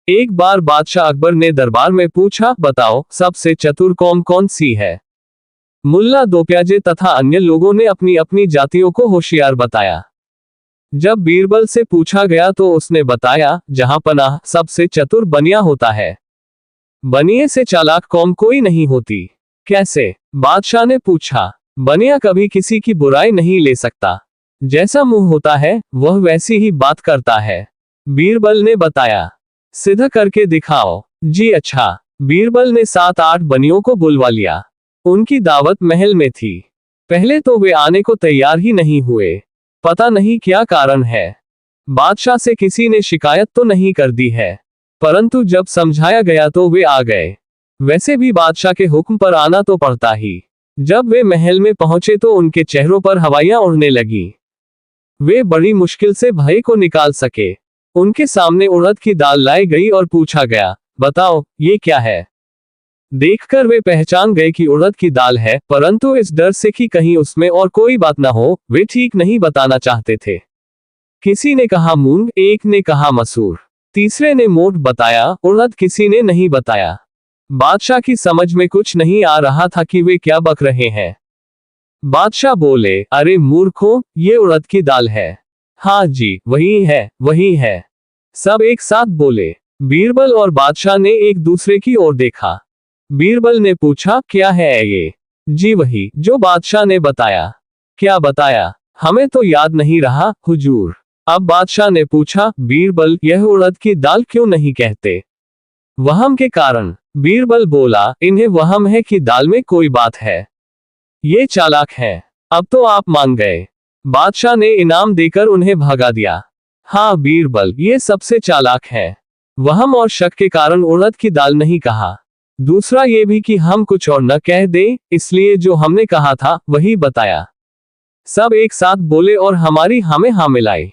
एक बार बादशाह अकबर ने दरबार में पूछा, बताओ सबसे चतुर कौम कौन सी है। मुल्ला दो प्याजे तथा अन्य लोगों ने अपनी अपनी जातियों को होशियार बताया। जब बीरबल से पूछा गया तो उसने बताया, जहां पनाह सबसे चतुर बनिया होता है, बनिए से चालाक कौम कोई नहीं होती। कैसे? बादशाह ने पूछा। बनिया कभी किसी की बुराई नहीं ले सकता, जैसा मुंह होता है वह वैसी ही बात करता है। बीरबल ने बताया। सीधा करके दिखाओ। जी अच्छा। बीरबल ने 7-8 बनियों को बुलवा लिया। उनकी दावत महल में थी। पहले तो वे आने को तैयार ही नहीं हुए, पता नहीं क्या कारण है। बादशाह से किसी ने शिकायत तो नहीं कर दी है, परंतु जब समझाया गया तो वे आ गए। वैसे भी बादशाह के हुक्म पर आना तो पड़ता ही। जब वे महल में पहुंचे तो उनके चेहरों पर हवाइयां उड़ने लगी। वे बड़ी मुश्किल से भय को निकाल सके। उनके सामने उड़द की दाल लाई गई और पूछा गया, बताओ ये क्या है। देखकर वे पहचान गए कि उड़द की दाल है, परंतु इस डर से कि कहीं उसमें और कोई बात ना हो, वे ठीक नहीं बताना चाहते थे। किसी ने कहा मूंग, एक ने कहा मसूर, तीसरे ने मोट बताया, उड़द किसी ने नहीं बताया। बादशाह की समझ में कुछ नहीं आ रहा था कि वे क्या बक रहे हैं। बादशाह बोले, अरे मूर्खों, ये उड़द की दाल है। हाँ जी, वही है, वही है। सब एक साथ बोले। बीरबल और बादशाह ने एक दूसरे की ओर देखा। बीरबल ने पूछा, क्या है ये। जी वही जो बादशाह ने बताया। क्या बताया? हमें तो याद नहीं रहा हुजूर। अब बादशाह ने पूछा, बीरबल यह उड़द की दाल क्यों नहीं कहते। वहम के कारण। बीरबल बोला, इन्हें वहम है कि दाल में कोई बात है। ये चालाक हैं। अब तो आप मान गए। बादशाह ने इनाम देकर उन्हें भगा दिया। हाँ बीरबल, ये सबसे चालाक है। वहम और शक के कारण उड़द की दाल नहीं कहा। दूसरा ये भी कि हम कुछ और न कह दें, इसलिए जो हमने कहा था वही बताया। सब एक साथ बोले और हमारी हमें हाँ मिलाई।